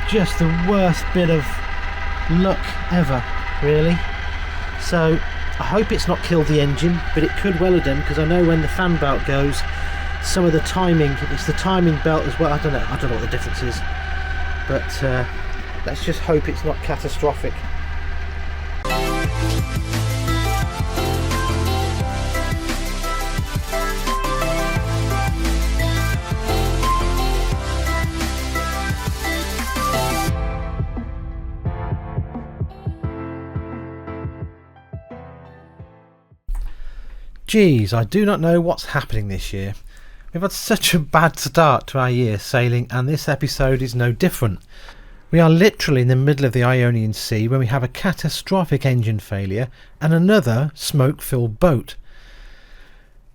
just the worst bit of luck ever, really. So I hope it's not killed the engine, but it could well have done, because I know when the fan belt goes, some of the timing, it's the timing belt as well. I don't know what the difference is, but let's just hope it's not catastrophic. Geez, I do not know what's happening this year. We've had such a bad start to our year sailing, and this episode is no different. We are literally in the middle of the Ionian Sea when we have a catastrophic engine failure and another smoke-filled boat.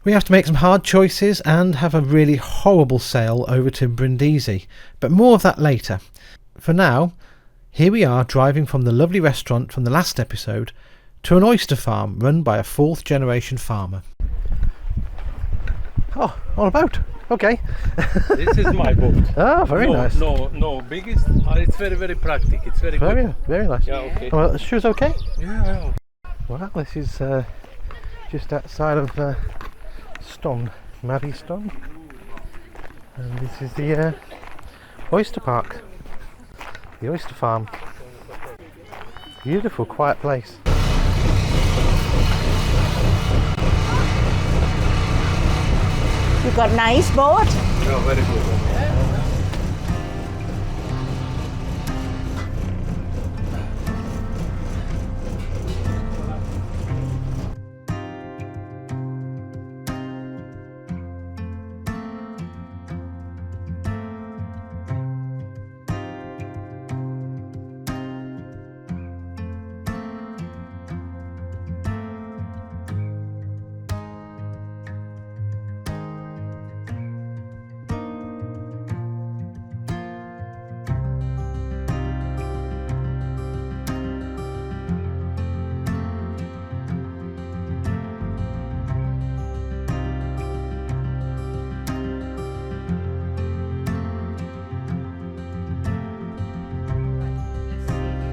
We have to make some hard choices and have a really horrible sail over to Brindisi, but more of that later. For now, here we are driving from the lovely restaurant from the last episode to an oyster farm run by a 4th generation farmer. Oh, all about. Okay. This is my boat. Ah, very nice. No biggest. It's very, very practical. It's very good. Very nice. Yeah, okay. Well, the shoes okay? Yeah. Well, this is just outside of Ston, Maddie Ston. And this is the oyster park. The oyster farm. Beautiful, quiet place. You got nice boat? Yeah, very good.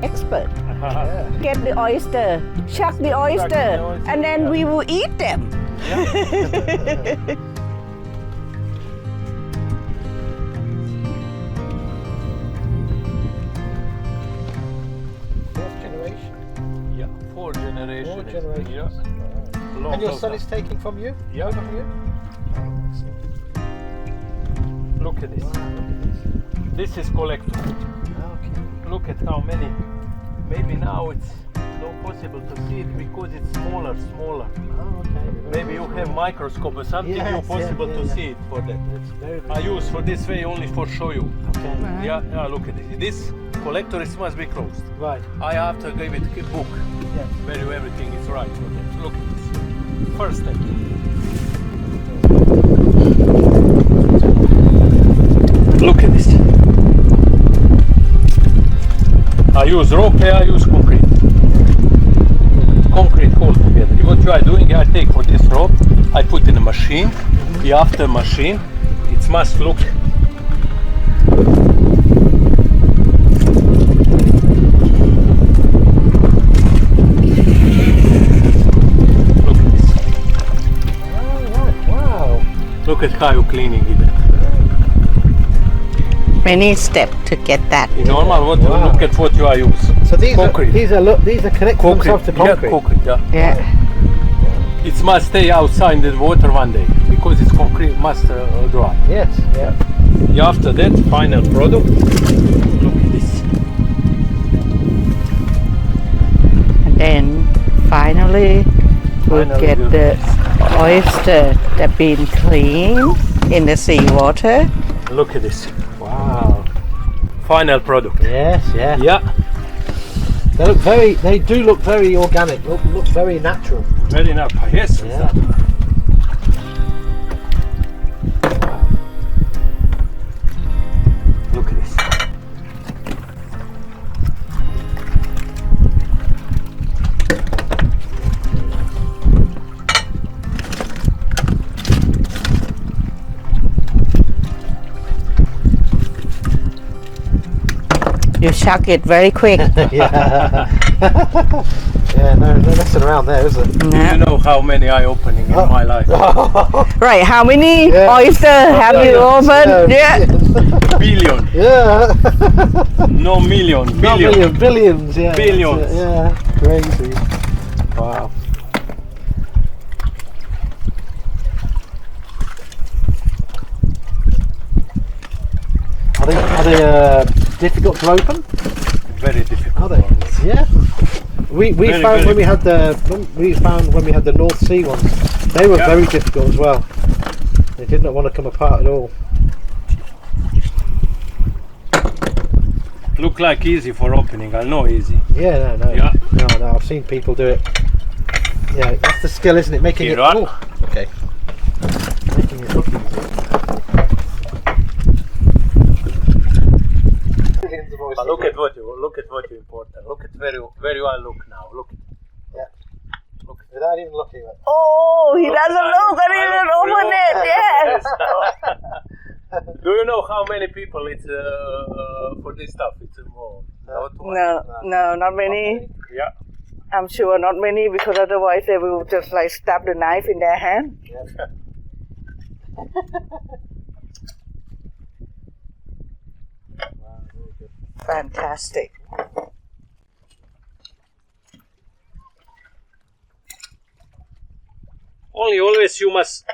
Expert. Get the oyster, chuck the oyster, and then we will eat them. Yeah, 4 generations. 4 generations. Yeah. And your son is taking from you? Yeah. Over from you? Look at this. This is collector. Okay. Look at how many. Maybe now it's not possible to see it because it's smaller. Oh, okay. Maybe you have microscope or something. Yes, you possible yeah. to see it for that. It's very, I use for this way only for show you. Okay. Yeah. Look at this. This collector is must be closed. Right. I have to give it a book. Yes. Where everything is right. Look at this. First step. Look at this. I use rope, I use concrete. Concrete hold together. What you are doing, I take for this rope, I put in a machine. After machine, it must look. Look at this. Wow. Look at how you cleaning it. Many steps to get that. In normal, look at what you are use. So these concrete. these are connected themselves to concrete. Yeah, concrete. Yeah. It must stay outside in the water one day because it's concrete must dry. Yes. Yeah. After that, final product. Look at this. And then finally we'll get the oyster that been cleaned in the seawater. Look at this. Wow. Final product. Yes. Yeah. Yeah. They do look very organic. Look very natural. Very nice. Yes. Yeah. Look at this. You chuck it very quick. Yeah. Yeah, no messing around there, is it? You know how many eye opening in my life. Right, how many oyster have you opened? Yeah. Billion. Yeah. No million. Not Billion. billions, yeah. Billions. Yeah, crazy. Wow. Are they difficult to open? Very difficult. Are they? Yeah. We found when we had the North Sea ones, they were very difficult as well. They did not want to come apart at all. Look like easy for opening, I know easy. Yeah, no. Yeah. No, I've seen people do it. Yeah, that's the skill, isn't it? Making Here it. on. Okay. Making it look easy. But look at what you important. Look at where you are. Look now. Look. Yeah. Look. Without even looking at it. Oh, he doesn't look and even open it. Yes. Do you know how many people it's for this stuff? It's more. No, not many. Yeah. I'm sure not many, because otherwise they will just like stab the knife in their hand. Yeah. Wow, very good. Fantastic. Always you must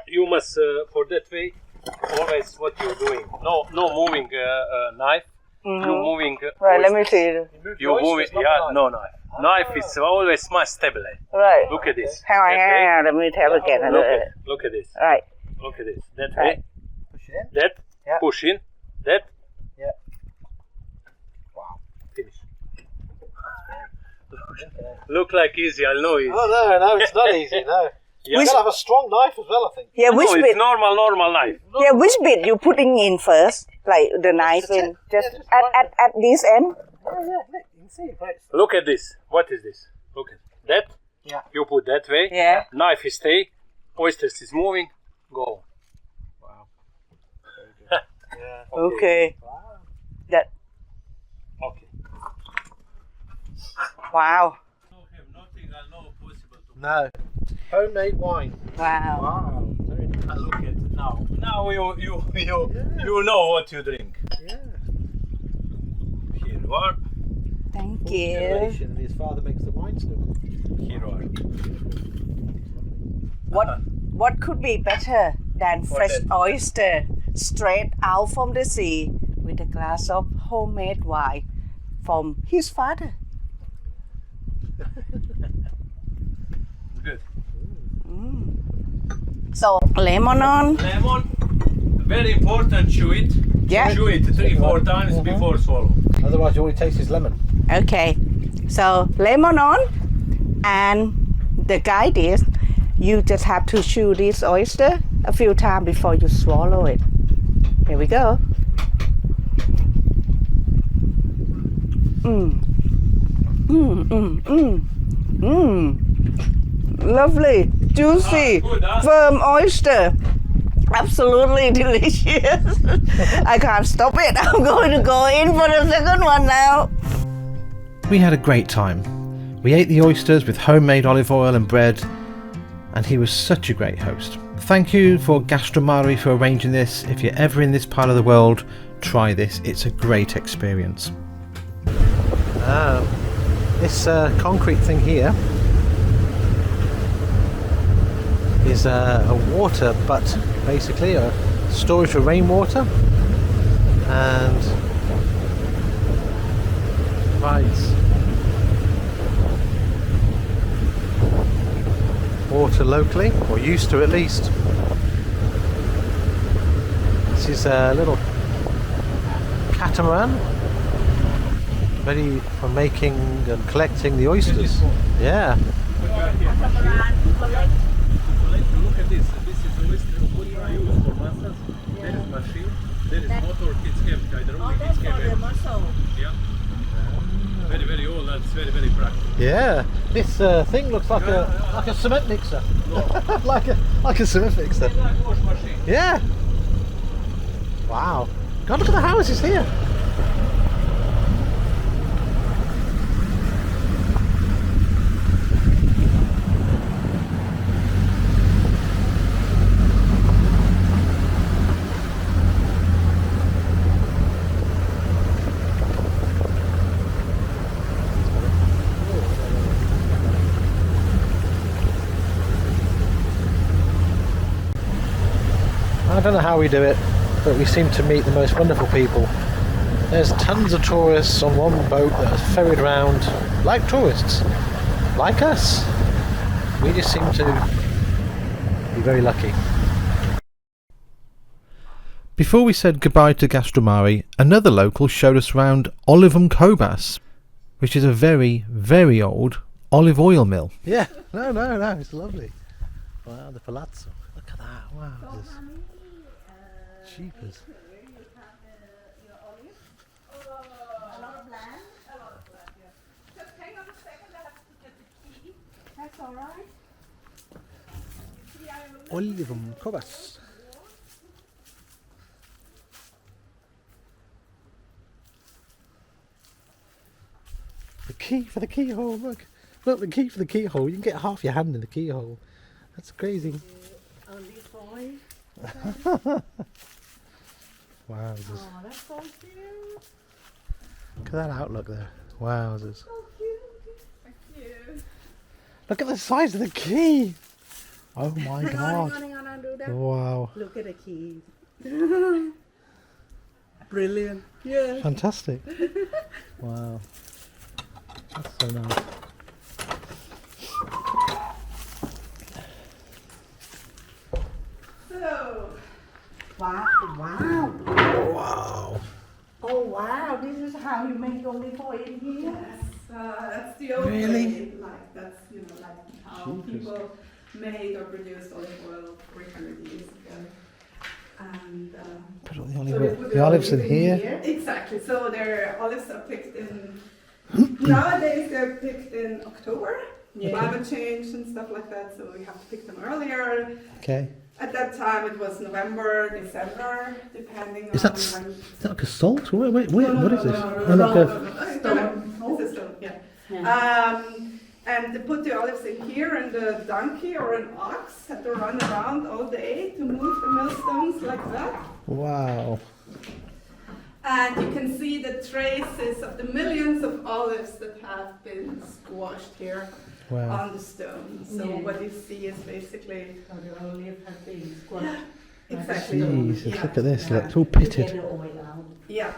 for that way. Always what you're doing. No moving knife. Mm-hmm. You moving. Right, let me see. You move it. Yeah, no knife. Knife is always must stabilize. Right. Look at this. Hang on. Let me have again. Look at this. Right. Look at this. That Right. way. Push it in. That. Yeah. Push in. That. Yeah. Wow. Finish. Look like easy. I know easy. Oh no, it's not easy. No. Yeah. You gotta have a strong knife as well, I think. Yeah, which No, bit? it's normal knife. Yeah, which bit you putting in first? Like the knife in, just at this end. Oh yeah, look, you can see it. Right. Look at this. What is this? Look at that. Yeah. You put that way. Yeah. Knife is stay. Oysters is moving. Go. Wow. Very good. Yeah. Okay. Wow. That. Okay. Wow. No. Homemade wine. Wow. Wow. Very nice. Look at it now. Now you know what you drink. Yeah. Here you are. Thank you. Generation, and his father makes the wine still. Here you are. What could be better than fresh oyster straight out from the sea with a glass of homemade wine from his father? Good. So lemon on. Lemon. Very important. Chew it. Yeah. Chew it 3-4 times before swallow. Otherwise, all he tastes is lemon. Okay. So lemon on, and the guide is you just have to chew this oyster a few times before you swallow it. Here we go. Lovely, juicy, Good, huh? firm oyster. Absolutely delicious. I can't stop it. I'm going to go in for the second one now. We had a great time. We ate the oysters with homemade olive oil and bread, and he was such a great host. Thank you for Gastromari for arranging this. If you're ever in this part of the world, try this. It's a great experience. This concrete thing here is a water butt, basically a storage for rainwater, and provides water locally, or used to at least. This is a little catamaran, ready for making and collecting the oysters. Yeah. Look at this. This is the oyster what I use for massage. There is machine. There is motor. Kids have hydraulic. Kids have. Yeah. Very, very old. That's very, very practical. Yeah. This thing looks like a cement mixer. like a cement mixer. Like wash machine. Yeah. Wow. God, look at the houses here. don't know how we do it, but we seem to meet the most wonderful people. There's tons of tourists on one boat that are ferried around like tourists, like us. We just seem to be very lucky. Before we said goodbye to Gastromari, another local showed us around Olivum Cobas, which is a very, very old olive oil mill. Yeah, no, it's lovely. Wow, the palazzo. Look at that, wow. Cheapers. That's all right. Olivum Cobas. The key for the keyhole, look. Look, the key for the keyhole. You can get half your hand in the keyhole. That's crazy. Wowzers. Oh, that's so cute. Look at that outlook there. Wowzers. So cute. Thank you. Look at the size of the key. Oh my god. Hang on, undo that. Wow. Look at the keys. Brilliant. Yeah. Fantastic. Wow. That's so nice. So, wow. Wow. Oh wow, this is how you make olive oil in here? Yes, that's the old Really? way. Like that's like how people made or produced olive oil 300 years ago. And Put all so they the, put the olives in here. Exactly. So their olives are picked in. Nowadays they're picked in October. Climate change and stuff like that. So we have to pick them earlier. Okay. At that time it was November, December, depending Is on that when. is that like a salt? Wait, what is this? No, Oh, look, It's a stone, yeah. And they put the olives in here, and the donkey or an ox had to run around all day to move the millstones like that. wow. And you can see the traces of the millions of olives that have been squashed here Wow. on the stone. So what you see is basically The olive has been squashed. exactly. Jesus, Yeah. look at this. Look, it's all To get pitted. the oil out. Yeah.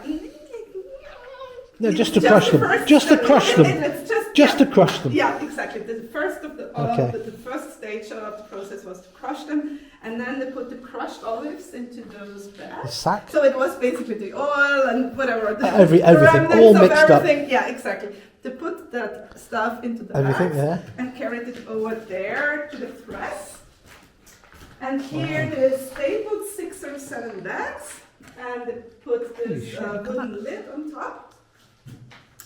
No, just to crush them. Just to crush them. It's Just to crush them. Yeah, exactly. The first of the Okay. the first stage of the process was to crush them, and then they put the crushed olives into those The bags. sack. So it was basically the oil and whatever. The Everything, remnants all of mixed up. everything. Yeah, exactly. They put that stuff into the Everything bags there. and carried it over there to the press. And here they stapled 6 or 7 bags, and they put Holy this shit, look at wooden lid on top.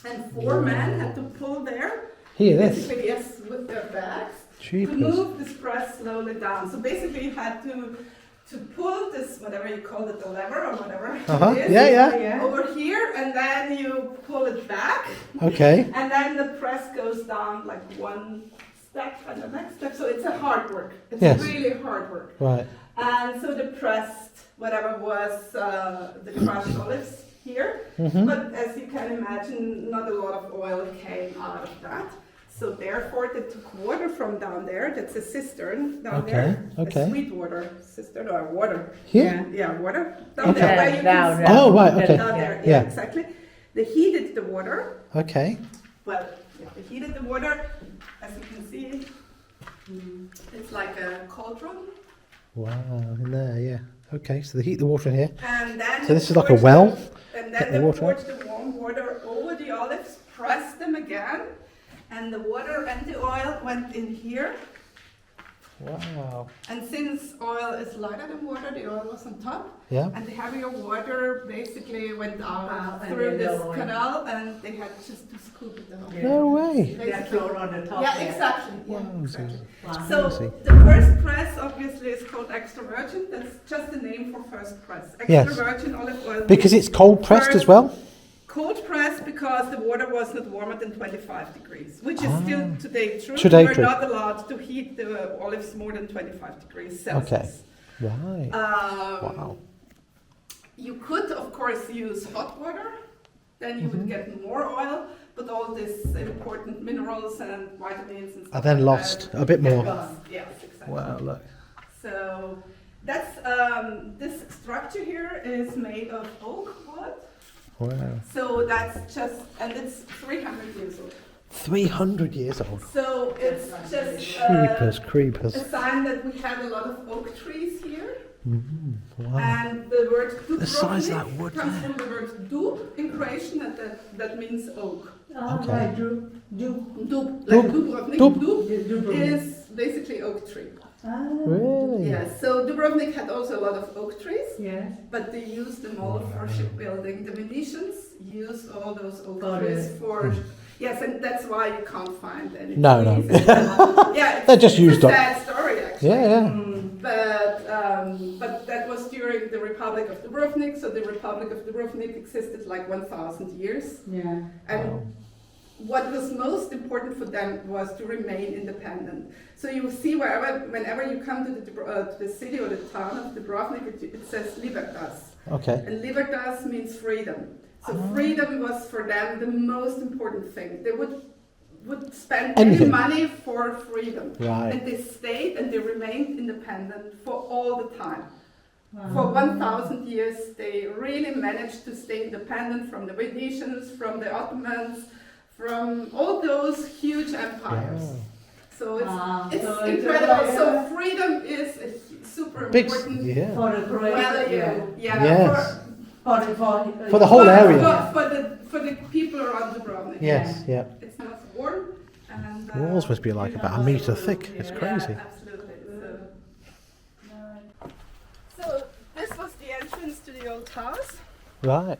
And 4 men had to pull there. Here, this. Basically, yes, with their bags to Cheapers. move this press slowly down. So basically, you had to pull this, whatever you call it, the lever or whatever Uh-huh. it is, Yeah. over here, and then you pull it back, Okay. and then the press goes down like one step and the next step. So it's a hard work. It's Yes. really hard work. Right. And so the pressed, whatever was the crushed olives here. Mhm. But as you can imagine, not a lot of oil came out of that. So therefore, they took water from down there. That's a cistern down Okay, there. okay. A sweet water cistern or water. Here? Yeah, water. Down Okay. there where you Down, can down. Oh, right. Okay. down there. Yeah. Yeah, exactly. They heated the water. Okay. Well, yeah, they heated the water. As you can see, it's like a cauldron. Wow. In there. Yeah. Okay. So they heat the water in here. And then So this they is like a poured well? And Get then the they water poured out? the warm water over the olives, pressed them again, and the water and the oil went in here. Wow. And since oil is lighter than water, the oil was on top, Yeah. and the heavier water basically went out Wow, and through then this the oil. canal, and they had just to scoop it out. No way. That's all on the top Yeah, there. exactly. Yeah, Wow. exactly. Wow. So Crazy. the first press obviously is called extra virgin. That's just the name for first press. Extra Yes. virgin olive oil. Because it's cold pressed as well. Cold press because the water was not warmer than 25 degrees, which is still today true. Today We're true. not allowed to heat the olives more than 25 degrees Celsius. Right. Wow. You could, of course, use hot water. Then you would get more oil, but all these important minerals and vitamins and stuff I then like lost that a bit get more. lost. Yes, exactly. Wow. Look. So That's this structure here is made of oak wood. Wow. So that's just, and it's 300 years old. 300 years old. So it's just Creepers. a sign that we had a lot of oak trees here. Wow. And the word The size of that Dubrovnik wood comes there. from the word dub in Croatian, and that means oak. Okay. Dub, Dub. like Dubrovnik. Dub. Dub is basically oak tree. Really? Yeah, so Dubrovnik had also a lot of oak trees, Yes. but they used them all for shipbuilding. The Venetians used all those oak Got trees it. for... Yes, and that's why you can't find any No, no. trees. Yeah, They're just it's used a up. sad story, actually. Yeah. But that was during the Republic of Dubrovnik, so the Republic of Dubrovnik existed like 1,000 years. Yeah. And what was most important for them was to remain independent. So you see whenever you come to the city or the town of Dubrovnik, it says Libertas. Okay. And Libertas means freedom. So freedom was for them the most important thing. They would spend any Anything. money for freedom. Right. And they stayed and they remained independent for all the time. For 1,000 years, they really managed to stay independent from the Venetians, from the Ottomans, from all those huge empires. Wow. So it's So it's incredible. a- So freedom is a super Big. important Yeah. For the value. Croatian. Yeah. Yes. For the whole area. For the people around Dubrovnik. Yes. Yeah. It's not warm. And, Walls must be like about a metre thick. It's crazy. Yeah, absolutely. So this was the entrance to the old house, Right.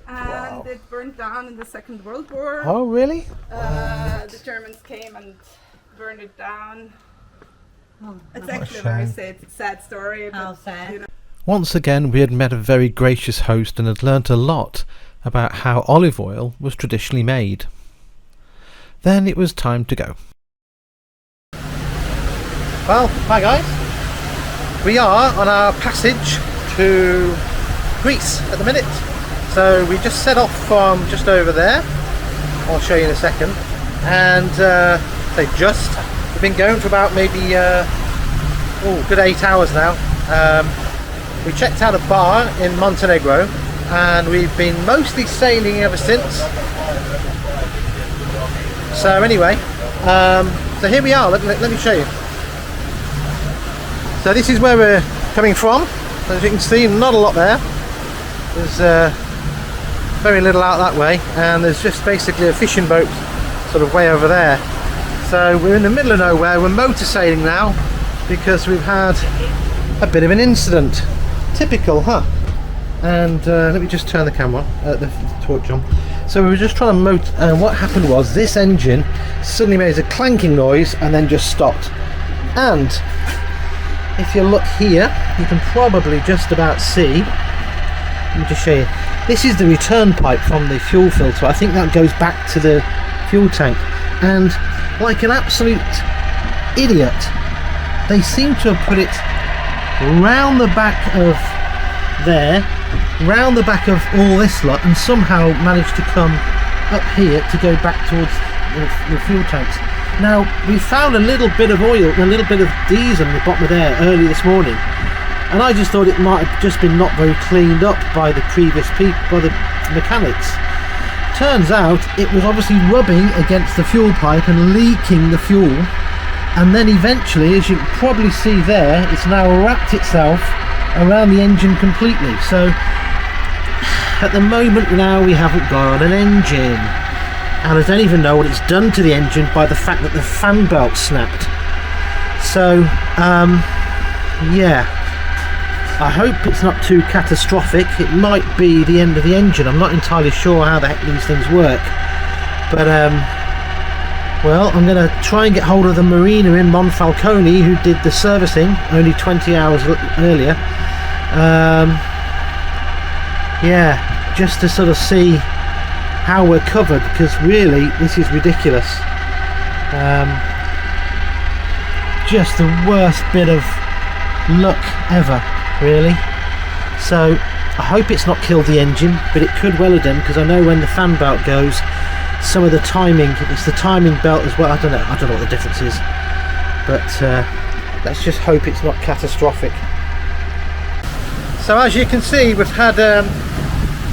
and it burned down in the Second World War. Oh, really? The Germans came and burned it down. It's actually a very sad story. But, How sad. you know, Once again, we had met a very gracious host and had learnt a lot about how olive oil was traditionally made. Then it was time to go. Well, hi guys. We are on our passage to Greece at the minute. So we just set off from just over there. I'll show you in a second. And we've been going for about maybe good 8 hours now. We checked out a bar in Montenegro and we've been mostly sailing ever since. So anyway, so here we are, let me show you. So this is where we're coming from. As you can see, not a lot there. There's very little out that way, and there's just basically a fishing boat sort of way over there. So we're in the middle of nowhere, we're motor sailing now because we've had a bit of an incident. Typical, huh? And let me just turn the camera, the torch on. So we were just trying to motor, and what happened was this engine suddenly made a clanking noise and then just stopped. And if you look here, you can probably just about see, let me just show you, this is the return pipe from the fuel filter. I think that goes back to the fuel tank. And like an absolute idiot, they seem to have put it round the back of there, round the back of all this lot, and somehow managed to come up here to go back towards the fuel tanks. Now we found a little bit of oil and a little bit of diesel in the bottom of there early this morning, and I just thought it might have just been not very cleaned up by the previous people, by the mechanics. Turns out it was obviously rubbing against the fuel pipe and leaking the fuel, and then eventually, as you can probably see there, it's now wrapped itself around the engine completely. So at the moment now we haven't got an engine, and I don't even know what it's done to the engine by the fact that the fan belt snapped. So yeah, I hope it's not too catastrophic. It might be the end of the engine. I'm not entirely sure how the heck these things work, but well, I'm going to try and get hold of the marina in Monfalcone who did the servicing only 20 hours earlier. Yeah, just to sort of see how we're covered, because really this is ridiculous. Just the worst bit of luck ever, really. So I hope it's not killed the engine, but it could well have done, because I know when the fan belt goes, some of the timing, if it's the timing belt as well, I don't know what the difference is, but let's just hope it's not catastrophic. So as you can see, we've had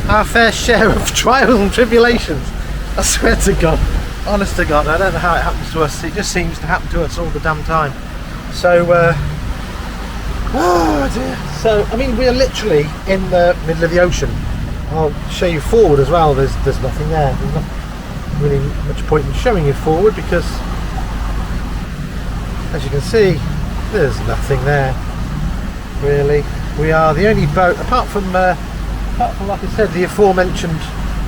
our fair share of trials and tribulations. I swear to God, honest to God, I don't know how it happens to us. It just seems to happen to us all the damn time. So, oh dear. So, I mean, we're literally in the middle of the ocean. I'll show you forward as well. There's nothing there. There's not really much point in showing you forward because, as you can see, there's nothing there. Really, we are the only boat, apart from like I said, the aforementioned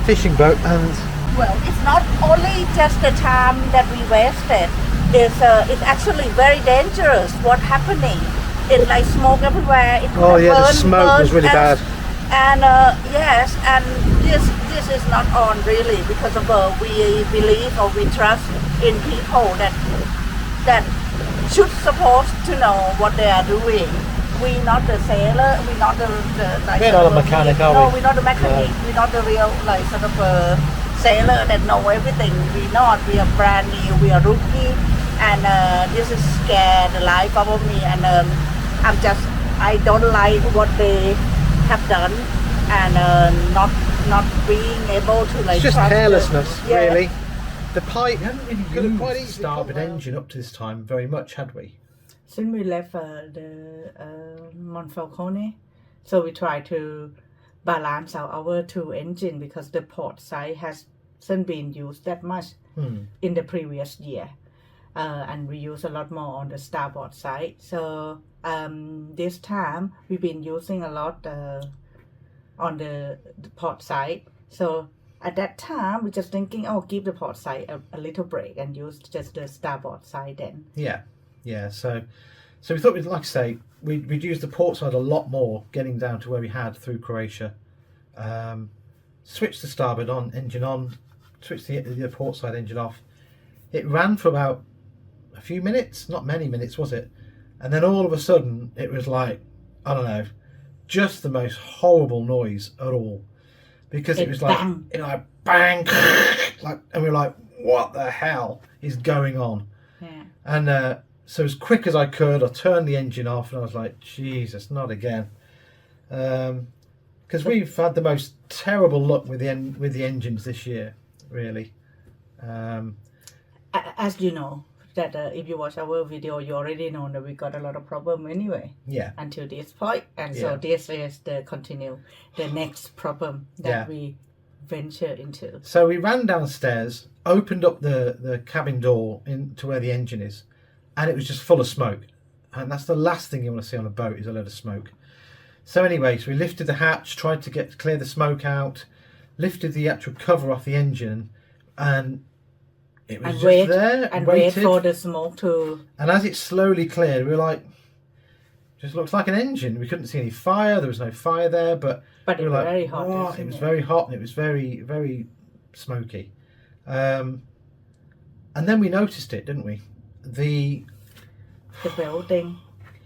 fishing boat, and Well, it's not only just the time that we wasted. It's actually very dangerous. What's happening? It's like smoke everywhere. It oh yeah, the smoke was really bad. And yes, and this is not on really because of we believe or we trust in people that should supposed to know what they are doing. We're not the sailor. We're not the like. We're not a mechanic, are we? No, we're not the mechanic. No. We're not the real like sort of sailor that know everything. We're not. We are brand new. We are rookie, and this is scared the life out of me. And I don't like what they have done, and not being able to like. It's just trust carelessness, yeah. really. The pipe hadn't really Could have quite easily starboard engine up to this time very much, had we? Since we left the Monfalcone, so we try to balance out our two engine because the port side hasn't been used that much in the previous year, and we use a lot more on the starboard side. So this time we've been using a lot on the port side. So at that time we're just thinking, oh, give the port side a little break and use just the starboard side then. Yeah, so we thought we'd, like I say, we'd use the port side a lot more, getting down to where we had through Croatia. Switched the starboard engine on, switched the port side engine off. It ran for about a few minutes, not many minutes, was it? And then all of a sudden, it was like, I don't know, just the most horrible noise at all, because it was like, bang. Bang, like, and we were like, what the hell is going on? Yeah. And so as quick as I could, I turned the engine off, and I was like, Jesus, not again. Because we've had the most terrible luck with the engines this year, really. As you know, that if you watch our video, you already know that we got a lot of problem anyway. Yeah. Until this point, and so this is the next problem that we venture into. So we ran downstairs, opened up the cabin door into where the engine is, and it was just full of smoke. And that's the last thing you want to see on a boat, is a load of smoke. So anyway, so we lifted the hatch, tried to clear the smoke out, lifted the actual cover off the engine, and it was there. And waited wait for the smoke to. And as it slowly cleared, we were like, just looks like an engine. We couldn't see any fire. There was no fire there, but it we were was like, very hot. oh, it was very hot, and it was very, very smoky. And then we noticed it, didn't we? The building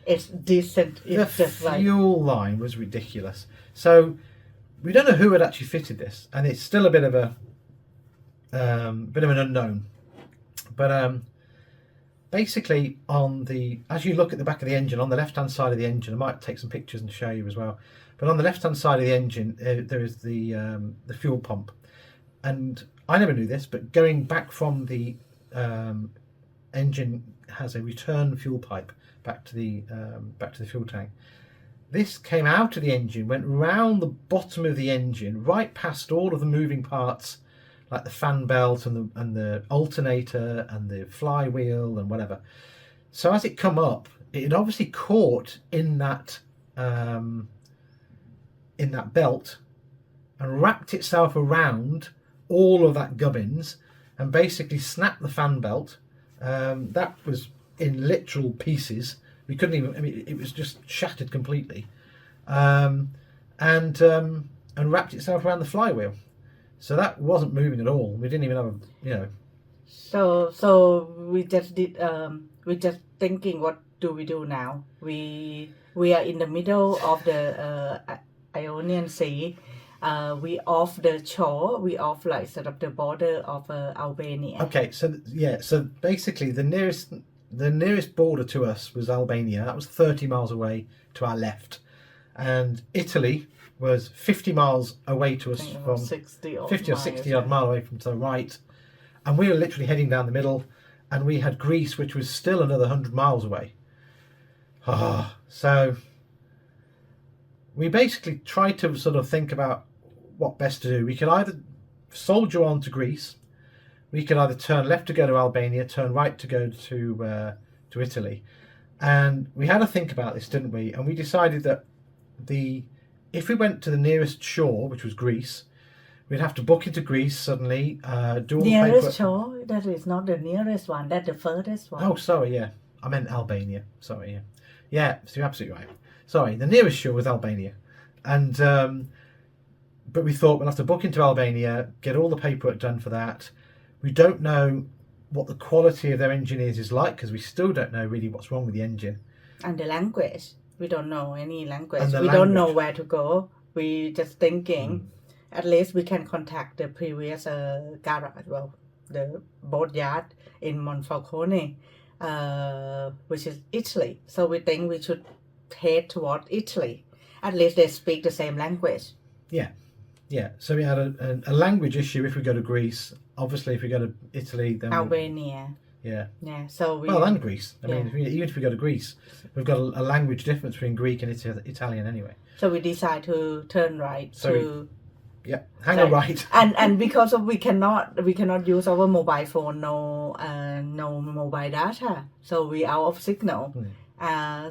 is decent. It's the just like fuel line was ridiculous. So we don't know who had actually fitted this, and it's still a bit of an unknown. But basically, as you look at the back of the engine, on the left-hand side of the engine, I might take some pictures and show you as well. But on the left-hand side of the engine, there is the fuel pump, and I never knew this, but going back from the engine has a return fuel pipe back to the fuel tank. This came out of the engine, went round the bottom of the engine, right past all of the moving parts, like the fan belt and the alternator and the flywheel and whatever. So as it come up, it had obviously caught in that belt and wrapped itself around all of that gubbins and basically snapped the fan belt. That was in literal pieces. We couldn't even, I mean, it was just shattered completely. And wrapped itself around the flywheel. So that wasn't moving at all. We didn't even have So we just did. We just thinking, what do we do now? We are in the middle of the Ionian Sea. We off the shore. We off like sort of the border of Albania. Okay, so so basically the nearest border to us was Albania. That was 30 miles away to our left, and Italy was 50 miles away to us from 60 or 50 or 60 odd mile away from to the right, and we were literally heading down the middle, and we had Greece, which was still another 100 miles away. So we basically tried to sort of think about what best to do. We could either soldier on to Greece, we could either turn left to go to Albania, turn right to go to Italy, and we had to think about this, didn't we? And we decided that if we went to the nearest shore, which was Greece, we'd have to book into Greece suddenly, do all the Nearest paper. shore? That is not the nearest one. That's the furthest one. Oh, sorry, yeah. I meant Albania. Sorry, yeah. Yeah, so you're absolutely right. Sorry, the nearest shore was Albania. And, but we thought we'll have to book into Albania, get all the paperwork done for that. We don't know what the quality of their engineers is like, because we still don't know really what's wrong with the engine. And the language. We don't know any language. And the We don't know language. where to go. We just thinking, at least we can contact the previous garage, well, the boatyard in Monfalcone, which is Italy. So we think we should head toward Italy. At least they speak the same language. Yeah. So we had a language issue if we go to Greece. Obviously, if we go to Italy, then Albania. Yeah. So we. Well, and Greece. I mean, Yeah. even if we go to Greece, we've got a language difference between Greek and Italian anyway. So we decide to turn right to. Yeah, hang on right. And because of we cannot use our mobile phone, no mobile data, so we out of signal.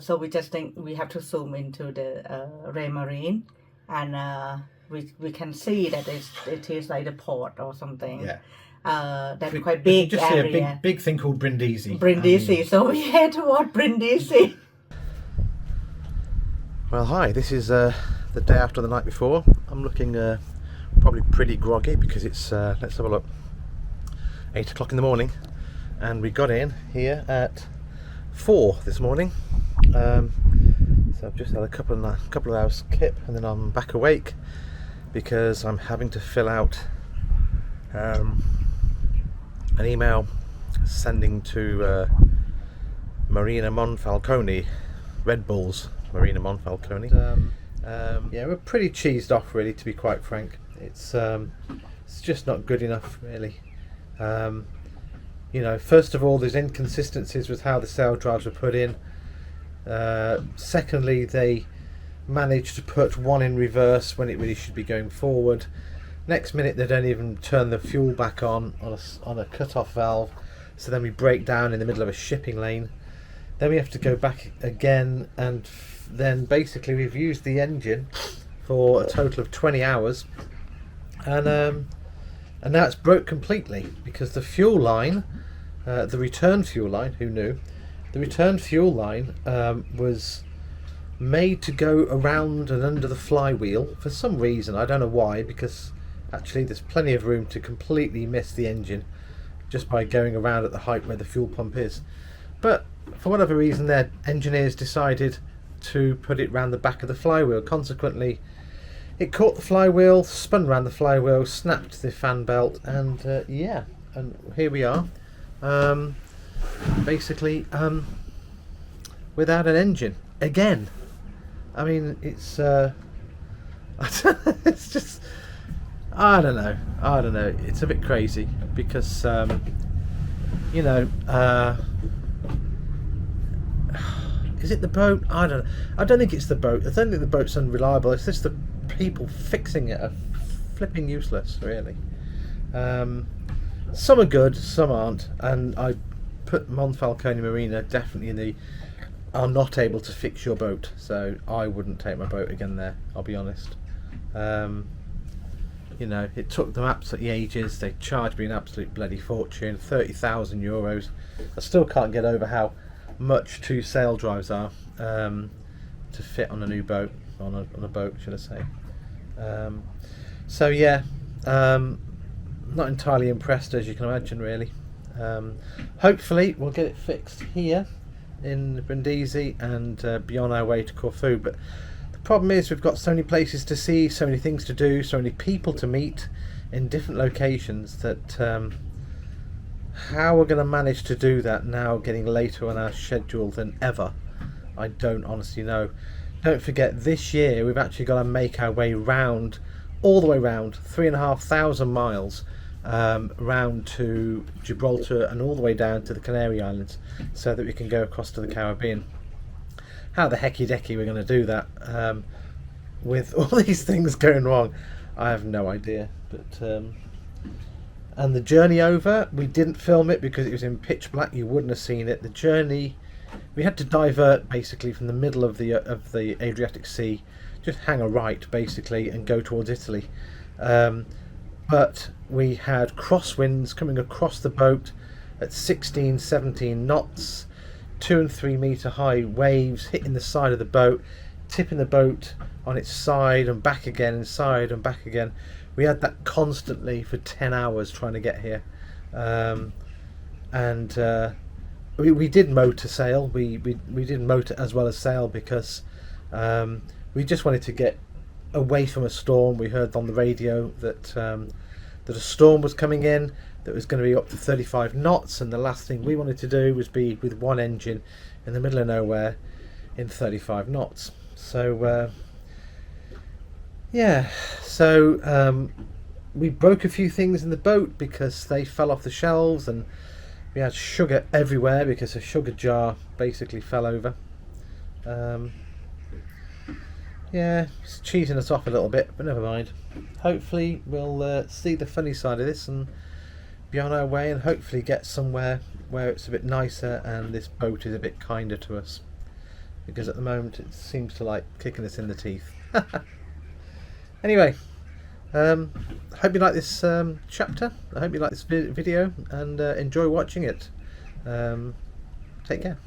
So we just think we have to zoom into the Ray Marine, and we can see that it is like the port or something. Yeah. That's quite big just area. see a big thing called Brindisi. Brindisi. So we head toward Brindisi. Well, hi. This is the day after the night before. I'm looking probably pretty groggy because it's let's have a look. 8 o'clock in the morning, and we got in here at 4 this morning. So I've just had a couple of hours skip, and then I'm back awake because I'm having to fill out an email sending to Marina Monfalcone, Red Bulls Marina Monfalcone. Yeah, we're pretty cheesed off, really, to be quite frank. It's just not good enough, really. You know, first of all, there's inconsistencies with how the sail drives were put in. Secondly, they managed to put one in reverse when it really should be going forward. Next minute, they don't even turn the fuel back on a cut-off valve, so then we break down in the middle of a shipping lane. Then we have to go back again, and then basically we've used the engine for a total of 20 hours, and now it's broke completely because the fuel line, the return fuel line, who knew? The return fuel line was made to go around and under the flywheel for some reason. I don't know why, because actually there's plenty of room to completely miss the engine just by going around at the height where the fuel pump is. But for whatever reason, their engineers decided to put it round the back of the flywheel. Consequently, it caught the flywheel, spun around the flywheel, snapped the fan belt, and yeah, and here we are. Basically, without an engine again. I mean, it's it's just, I don't know. It's a bit crazy because you know, is it the boat? I don't know. I don't think it's the boat. I don't think the boat's unreliable. It's just the people fixing it are flipping useless, really. Some are good, some aren't, and I put Monfalcone Marina definitely in the are not able to fix your boat, so I wouldn't take my boat again there, I'll be honest. You know, it took them absolutely ages. They charged me an absolute bloody fortune, 30,000 euros. I still can't get over how much 2 sail drives are to fit on a new boat, on a boat, should I say. So yeah, not entirely impressed, as you can imagine, really. Hopefully we'll get it fixed here in Brindisi and be on our way to Corfu, but the problem is we've got so many places to see, so many things to do, so many people to meet in different locations that how we're going to manage to do that now, getting later on our schedule than ever, I don't honestly know. don't forget, this year we've actually got to make our way round, all the way round, 3,500 miles round to Gibraltar and all the way down to the Canary Islands, so that we can go across to the Caribbean. How the hecky decky we're going to do that with all these things going wrong, I have no idea. But and the journey over, we didn't film it because it was in pitch black. You wouldn't have seen it. The journey, we had to divert basically from the middle of the Adriatic Sea, just hang a right basically and go towards Italy. But we had crosswinds coming across the boat at 16, 17 knots, 2 and 3 meter high waves hitting the side of the boat, tipping the boat on its side and back again, and side and back again. We had that constantly for 10 hours trying to get here. We did motor sail. We did motor as well as sail because we just wanted to get away from a storm. We heard on the radio that a storm was coming in that was going to be up to 35 knots, and the last thing we wanted to do was be with one engine in the middle of nowhere in 35 knots. So we broke a few things in the boat because they fell off the shelves, and we had sugar everywhere because a sugar jar basically fell over. Yeah, it's cheesing us off a little bit, but never mind. Hopefully we'll see the funny side of this and be on our way, and hopefully get somewhere where it's a bit nicer and this boat is a bit kinder to us, because at the moment it seems to like kicking us in the teeth. Anyway, hope you like this chapter. I hope you like this video and enjoy watching it. Take care.